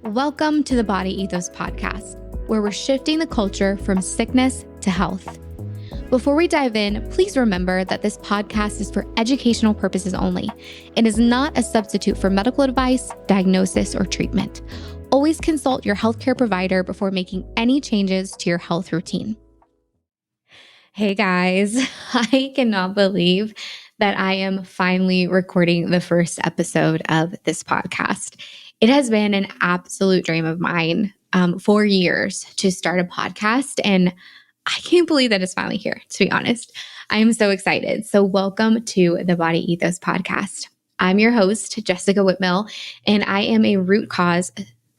Welcome to the Body Ethos Podcast, where we're shifting the culture from sickness to health. Before we dive in, please remember that this podcast is for educational purposes only and is not a substitute for medical advice, diagnosis, or treatment. Always consult your healthcare provider before making any changes to your health routine. Hey guys, I cannot believe that I am finally recording the first episode of this podcast. It has been an absolute dream of mine for years to start a podcast, and I can't believe that it's finally here, to be honest. I am so excited. So welcome to the Body Ethos Podcast. I'm your host, Jessica Whitmill, and I am a root cause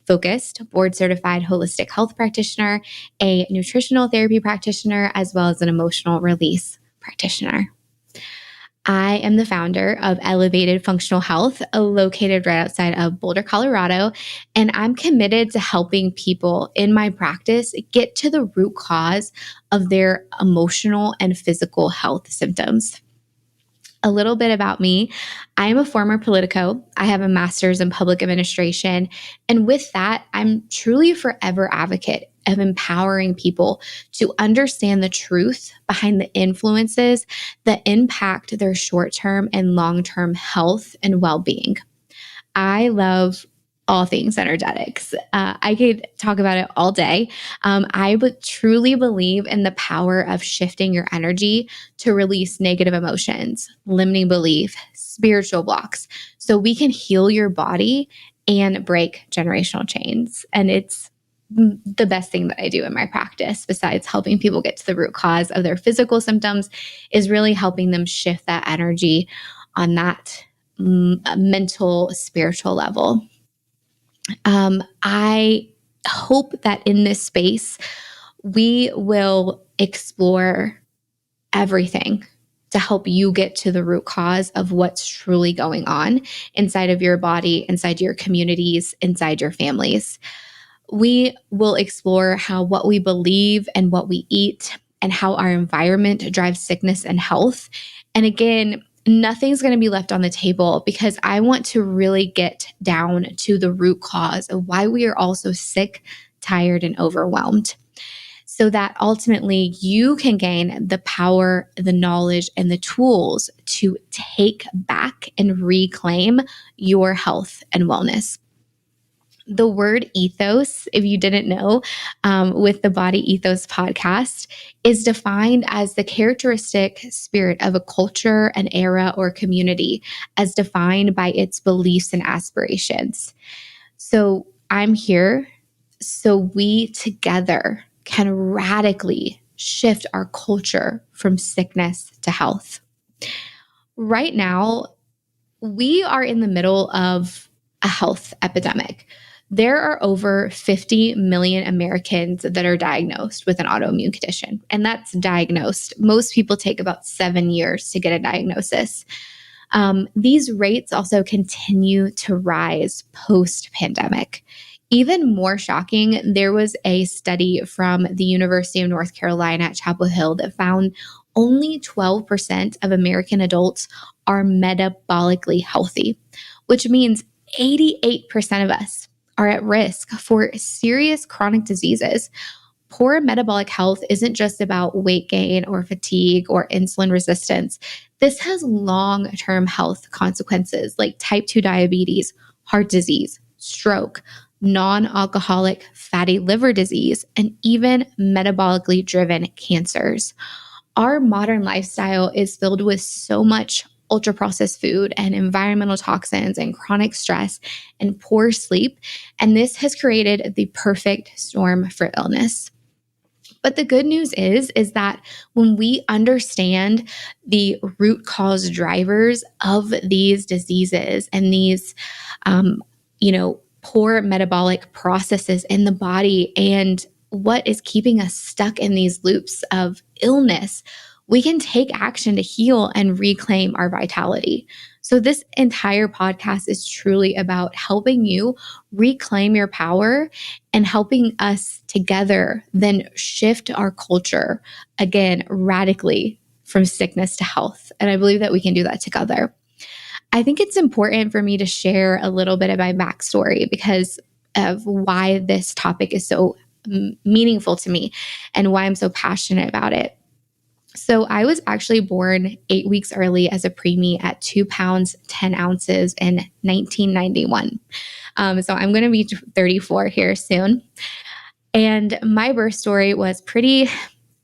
focused, board certified holistic health practitioner, a nutritional therapy practitioner, as well as an emotional release practitioner. I am the founder of Elevated Functional Health, located right outside of Boulder, Colorado, and I'm committed to helping people in my practice get to the root cause of their emotional and physical health symptoms. A little bit about me. I am a former Politico. I have a master's in public administration. And with that, I'm truly a forever advocate of empowering people to understand the truth behind the influences that impact their short-term and long-term health and well-being. I love all things energetics. I could talk about it all day. I truly believe in the power of shifting your energy to release negative emotions, limiting belief, spiritual blocks, so we can heal your body and break generational chains. And it's the best thing that I do in my practice, besides helping people get to the root cause of their physical symptoms, is really helping them shift that energy on that mental, spiritual level. I hope that in this space, we will explore everything to help you get to the root cause of what's truly going on inside of your body, inside your communities, inside your families. We will explore how what we believe and what we eat and how our environment drives sickness and health. And again, nothing's going to be left on the table, because I want to really get down to the root cause of why we are all so sick, tired, and overwhelmed, so that ultimately you can gain the power, the knowledge, and the tools to take back and reclaim your health and wellness. The word ethos, if you didn't know, with the Body Ethos Podcast, is defined as the characteristic spirit of a culture, an era, or community, as defined by its beliefs and aspirations. So I'm here so we together can radically shift our culture from sickness to health. Right now, we are in the middle of a health epidemic. There are over 50 million Americans that are diagnosed with an autoimmune condition, and that's diagnosed. Most people take about 7 years to get a diagnosis. These rates also continue to rise post-pandemic. Even more shocking, there was a study from the University of North Carolina at Chapel Hill that found only 12% of American adults are metabolically healthy, which means 88% of us are at risk for serious chronic diseases. Poor metabolic health isn't just about weight gain or fatigue or insulin resistance. This has long-term health consequences like type 2 diabetes, heart disease, stroke, non-alcoholic fatty liver disease, and even metabolically driven cancers. Our modern lifestyle is filled with so much ultra-processed food and environmental toxins and chronic stress and poor sleep, and this has created the perfect storm for illness. But the good news is that when we understand the root cause drivers of these diseases and these, poor metabolic processes in the body and what is keeping us stuck in these loops of illness, we can take action to heal and reclaim our vitality. So this entire podcast is truly about helping you reclaim your power and helping us together then shift our culture again radically from sickness to health. And I believe that we can do that together. I think it's important for me to share a little bit of my backstory, because of why this topic is so meaningful to me and why I'm so passionate about it. So I was actually born 8 weeks early as a preemie at 2 pounds, 10 ounces in 1991. So I'm going to be 34 here soon. And my birth story was pretty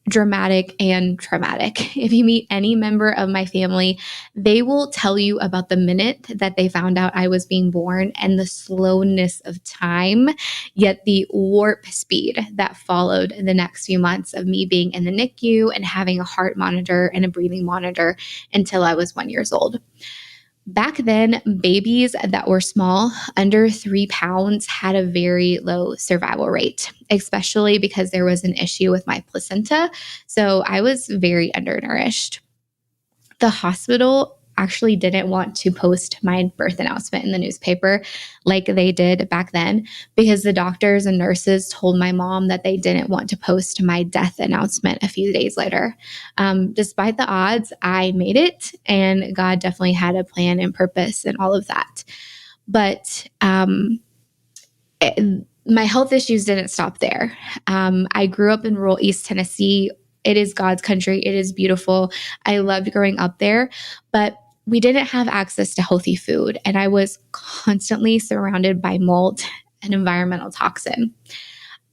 dramatic and traumatic. If you meet any member of my family, they will tell you about the minute that they found out I was being born and the slowness of time, yet the warp speed that followed the next few months of me being in the NICU and having a heart monitor and a breathing monitor until I was 1 year old. Back then, babies that were small, under 3 pounds, had a very low survival rate, especially because there was an issue with my placenta. So I was very undernourished. The hospital actually didn't want to post my birth announcement in the newspaper like they did back then because the doctors and nurses told my mom that they didn't want to post my death announcement a few days later. Despite the odds, I made it, and God definitely had a plan and purpose and all of that. But my health issues didn't stop there. I grew up in rural East Tennessee. It is God's country. It is beautiful. I loved growing up there, but we didn't have access to healthy food, and I was constantly surrounded by mold and environmental toxin.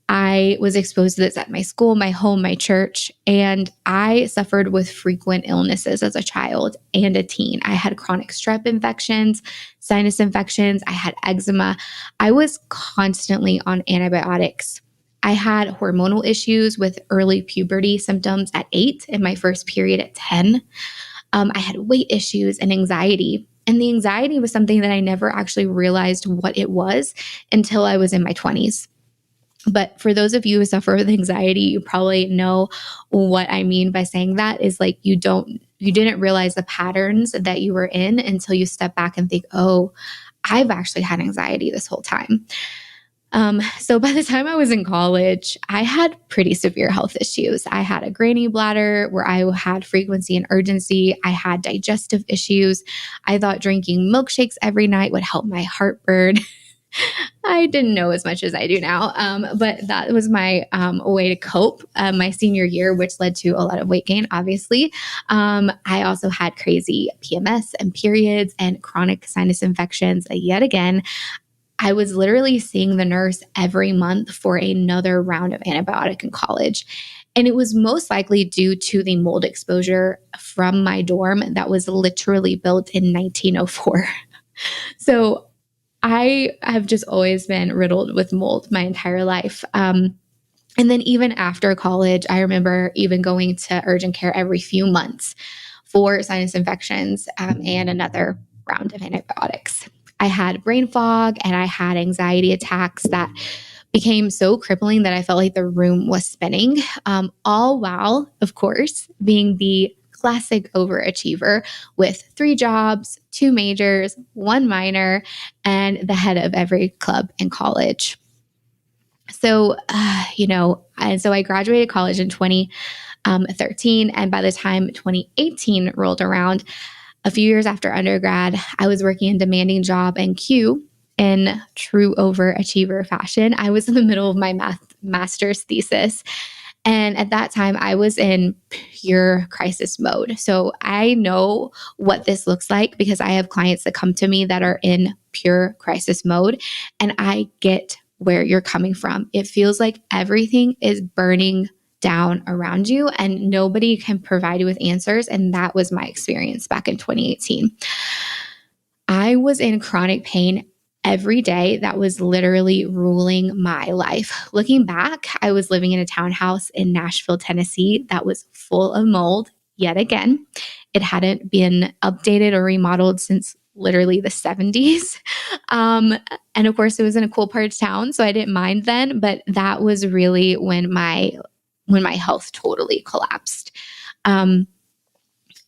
I was exposed to this at my school, my home, my church, and I suffered with frequent illnesses as a child and a teen. I had chronic strep infections, sinus infections, I had eczema. I was constantly on antibiotics. I had hormonal issues with early puberty symptoms at 8 and my first period at 10. I had weight issues and anxiety. And the anxiety was something that I never actually realized what it was until I was in my 20s. But for those of you who suffer with anxiety, you probably know what I mean by saying that is like you didn't realize the patterns that you were in until you step back and think, oh, I've actually had anxiety this whole time. So by the time I was in college, I had pretty severe health issues. I had a granny bladder where I had frequency and urgency. I had digestive issues. I thought drinking milkshakes every night would help my heartburn. I didn't know as much as I do now, but that was my way to cope my senior year, which led to a lot of weight gain, obviously. I also had crazy PMS and periods and chronic sinus infections yet again. I was literally seeing the nurse every month for another round of antibiotic in college. And it was most likely due to the mold exposure from my dorm that was literally built in 1904. So I have just always been riddled with mold my entire life. And then even after college, I remember even going to urgent care every few months for sinus infections and another round of antibiotics. I had brain fog and I had anxiety attacks that became so crippling that I felt like the room was spinning, all while, of course, being the classic overachiever with 3 jobs, 2 majors, 1 minor, and the head of every club in college. So, and so I graduated college in 2013. And by the time 2018 rolled around, a few years after undergrad, I was working a demanding job in Q in true overachiever fashion. I was in the middle of my master's thesis. And at that time, I was in pure crisis mode. So I know what this looks like because I have clients that come to me that are in pure crisis mode. And I get where you're coming from. It feels like everything is burning down around you and nobody can provide you with answers. And that was my experience back in 2018. I was in chronic pain every day that was literally ruling my life. Looking back, I was living in a townhouse in Nashville, Tennessee that was full of mold yet again. It hadn't been updated or remodeled since literally the 70s. And of course, it was in a cool part of town, so I didn't mind then, but that was really when my health totally collapsed. And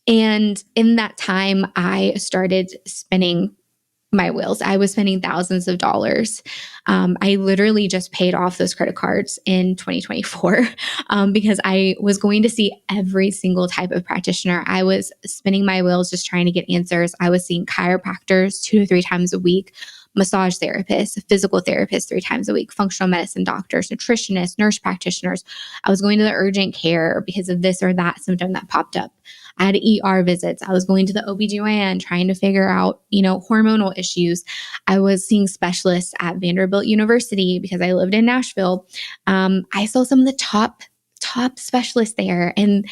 in that time, I started spinning my wheels. I was spending thousands of dollars. I literally just paid off those credit cards in 2024 because I was going to see every single type of practitioner. I was spinning my wheels just trying to get answers. I was seeing chiropractors 2 to 3 times a week, massage therapists, physical therapists 3 times a week, functional medicine doctors, nutritionists, nurse practitioners. I was going to the urgent care because of this or that symptom that popped up. I had ER visits. I was going to the OBGYN trying to figure out, hormonal issues. I was seeing specialists at Vanderbilt University because I lived in Nashville. I saw some of the top specialists there and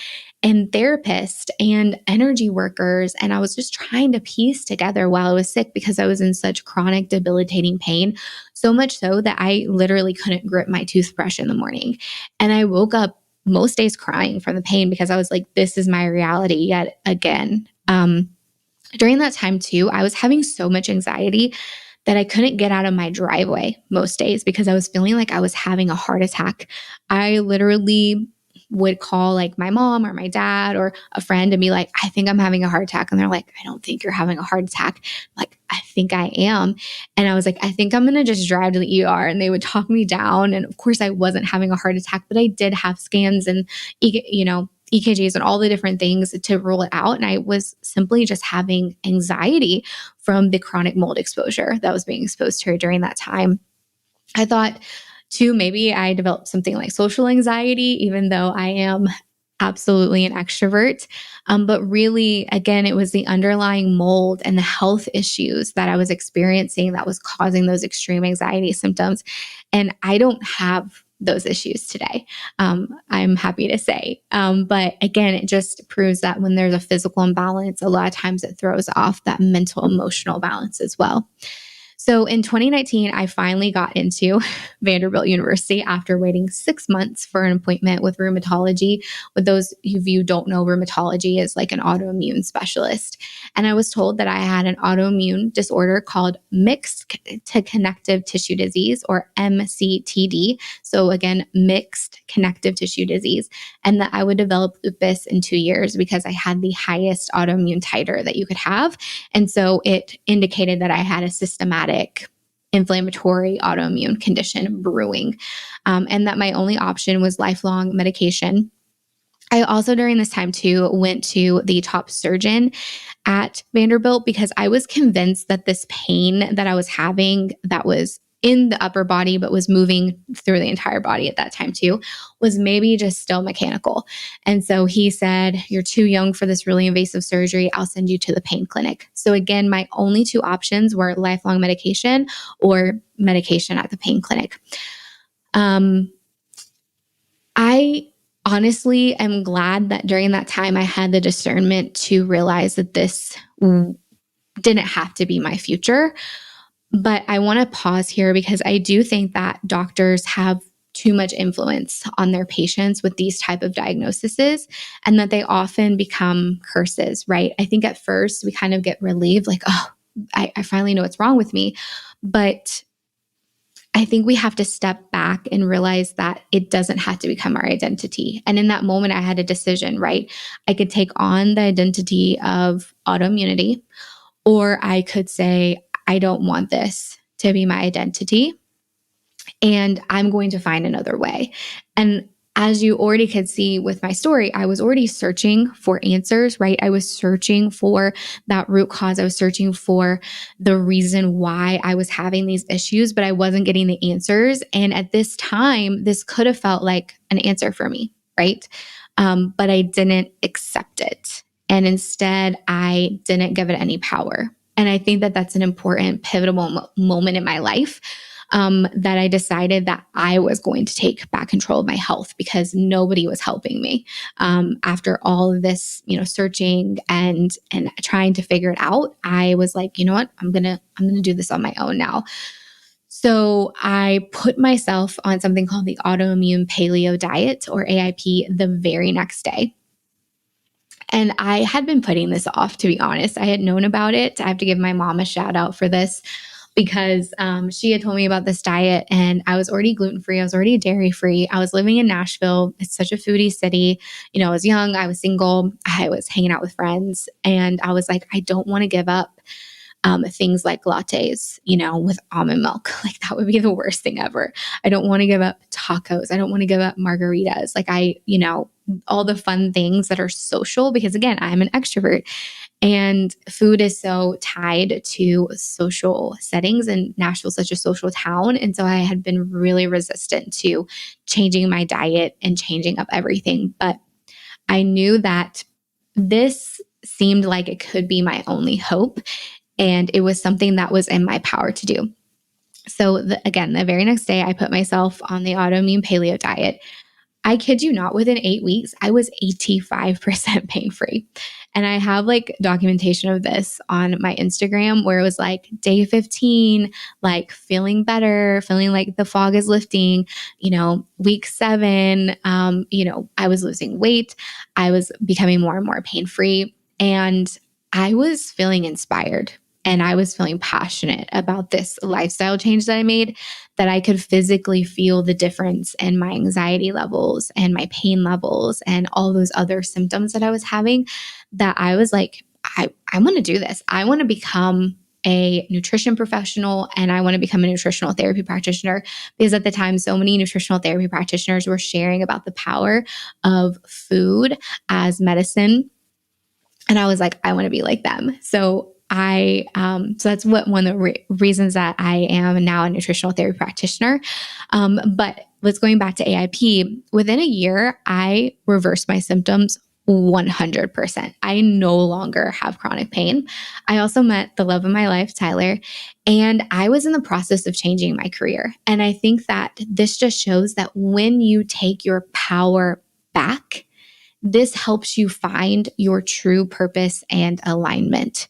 therapists and energy workers. And I was just trying to piece together while I was sick because I was in such chronic, debilitating pain. So much so that I literally couldn't grip my toothbrush in the morning. And I woke up most days crying from the pain because I was like, this is my reality yet again. During that time too, I was having so much anxiety that I couldn't get out of my driveway most days because I was feeling like I was having a heart attack. I literally would call like my mom or my dad or a friend and be like, I think I'm having a heart attack. And they're like, I don't think you're having a heart attack. Like, I think I am. And I was like, I think I'm going to just drive to the ER. And they would talk me down. And of course I wasn't having a heart attack, but I did have scans and, EKGs and all the different things to rule it out. And I was simply just having anxiety from the chronic mold exposure that was being exposed to her during that time. I thought too, maybe I developed something like social anxiety, even though I am absolutely an extrovert. But really, again, it was the underlying mold and the health issues that I was experiencing that was causing those extreme anxiety symptoms. And I don't have those issues today. I'm happy to say. But again, it just proves that when there's a physical imbalance, a lot of times it throws off that mental, emotional balance as well. So in 2019, I finally got into Vanderbilt University after waiting 6 months for an appointment with rheumatology. With those of you who don't know, rheumatology is like an autoimmune specialist. And I was told that I had an autoimmune disorder called mixed to connective tissue disease, or MCTD. So again, mixed connective tissue disease, and that I would develop lupus in 2 years because I had the highest autoimmune titer that you could have. And so it indicated that I had a systematic inflammatory autoimmune condition brewing, and that my only option was lifelong medication. I also, during this time too, went to the top surgeon at Vanderbilt because I was convinced that this pain that I was having that was in the upper body, but was moving through the entire body at that time too, was maybe just still mechanical. And so he said, you're too young for this really invasive surgery. I'll send you to the pain clinic. So again, my only 2 options were lifelong medication or medication at the pain clinic. I honestly am glad that during that time I had the discernment to realize that this didn't have to be my future. But I want to pause here because I do think that doctors have too much influence on their patients with these type of diagnoses, and that they often become curses, right? I think at first we kind of get relieved, like, oh, I finally know what's wrong with me. But I think we have to step back and realize that it doesn't have to become our identity. And in that moment, I had a decision, right? I could take on the identity of autoimmunity, or I could say, I don't want this to be my identity, and I'm going to find another way. And as you already could see with my story, I was already searching for answers, right? I was searching for that root cause. I was searching for the reason why I was having these issues, but I wasn't getting the answers. And at this time, this could have felt like an answer for me, right? But I didn't accept it. And instead, I didn't give it any power. And I think that that's an important pivotal moment in my life, that I decided that I was going to take back control of my health because nobody was helping me. After all of this, searching and trying to figure it out, I was like, you know what, I'm gonna do this on my own now. So I put myself on something called the autoimmune paleo diet, or AIP, the very next day. And I had been putting this off, to be honest. I had known about it. I have to give my mom a shout out for this because she had told me about this diet, and I was already gluten-free. I was already dairy-free. I was living in Nashville. It's such a foodie city. I was young. I was single. I was hanging out with friends. And I was like, I don't want to give up things like lattes, with almond milk. Like that would be the worst thing ever. I don't want to give up tacos. I don't want to give up margaritas. Like all the fun things that are social, because again, I'm an extrovert. And food is so tied to social settings, and Nashville's such a social town. And so I had been really resistant to changing my diet and changing up everything. But I knew that this seemed like it could be my only hope. And it was something that was in my power to do. So again, the very next day, I put myself on the autoimmune paleo diet. I kid you not, within 8 weeks, I was 85% pain-free. And I have like documentation of this on my Instagram where it was like day 15, like feeling better, feeling like the fog is lifting, week 7, I was losing weight. I was becoming more and more pain-free. And I was feeling inspired. And I was feeling passionate about this lifestyle change that I made, that I could physically feel the difference in my anxiety levels and my pain levels and all those other symptoms that I was having, that I was like, I want to do this. I want to become a nutrition professional, and I want to become a nutritional therapy practitioner, because at the time, so many nutritional therapy practitioners were sharing about the power of food as medicine. And I was like, I want to be like them. So so that's one of the reasons that I am now a nutritional therapy practitioner. But let's going back to AIP. Within a year, I reversed my symptoms 100%. I no longer have chronic pain. I also met the love of my life, Tyler, and I was in the process of changing my career. And I think that this just shows that when you take your power back, this helps you find your true purpose and alignment.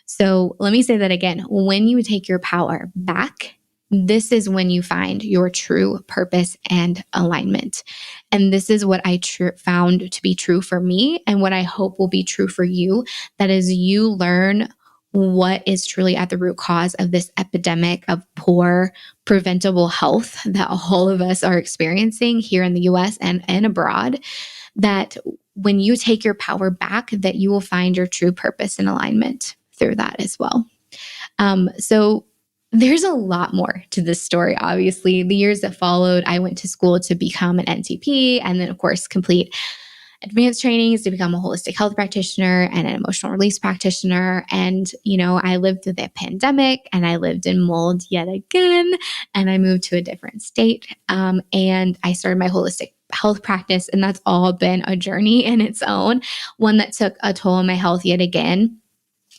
So let me say that again. When you take your power back, this is when you find your true purpose and alignment. And this is what I found to be true for me, and what I hope will be true for you. That is, you learn what is truly at the root cause of this epidemic of poor preventable health that all of us are experiencing here in the US and abroad. That when you take your power back, that you will find your true purpose and alignment through that as well. So there's a lot more to this story. Obviously, the years that followed, I went to school to become an NTP, and then of course, complete advanced trainings to become a holistic health practitioner and an emotional release practitioner. And, I lived through the pandemic, and I lived in mold yet again, and I moved to a different state. And I started my holistic health practice, and that's all been a journey in its own, one that took a toll on my health yet again,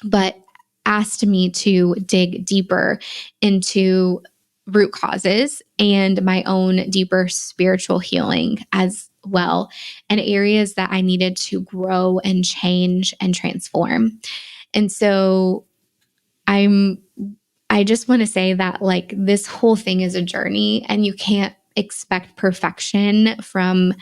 but asked me to dig deeper into root causes and my own deeper spiritual healing as well, and areas that I needed to grow and change and transform. And so I just want to say that like this whole thing is a journey, and you can't expect perfection from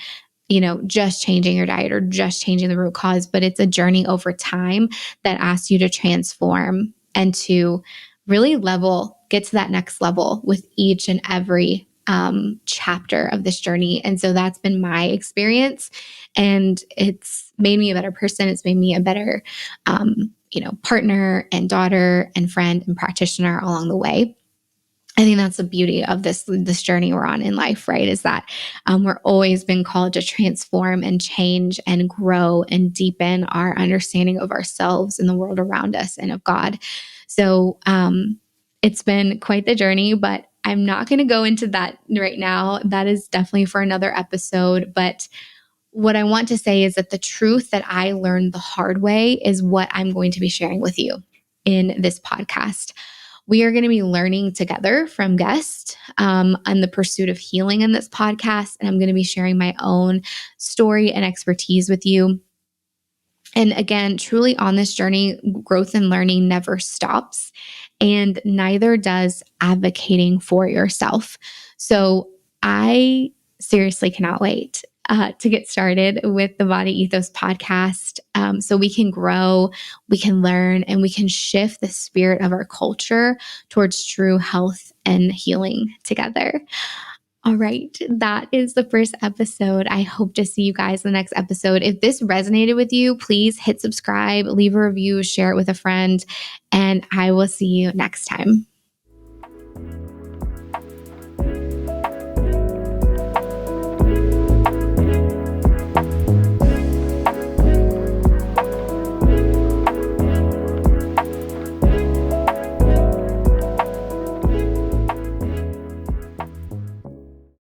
just changing your diet or just changing the root cause, but it's a journey over time that asks you to transform and to really get to that next level with each and every chapter of this journey. And so that's been my experience, and it's made me a better person. It's made me a better, partner and daughter and friend and practitioner along the way. I think that's the beauty of this journey we're on in life, right? Is that we're always been called to transform and change and grow and deepen our understanding of ourselves and the world around us and of God. So it's been quite the journey, but I'm not going to go into that right now. That is definitely for another episode. But what I want to say is that the truth that I learned the hard way is what I'm going to be sharing with you in this podcast. We are going to be learning together from guests on the pursuit of healing in this podcast. And I'm going to be sharing my own story and expertise with you. And again, truly on this journey, growth and learning never stops, and neither does advocating for yourself. So I seriously cannot wait to get started with the Body Ethos Podcast, so we can grow, we can learn, and we can shift the spirit of our culture towards true health and healing together. All right. That is the first episode. I hope to see you guys in the next episode. If this resonated with you, please hit subscribe, leave a review, share it with a friend, and I will see you next time.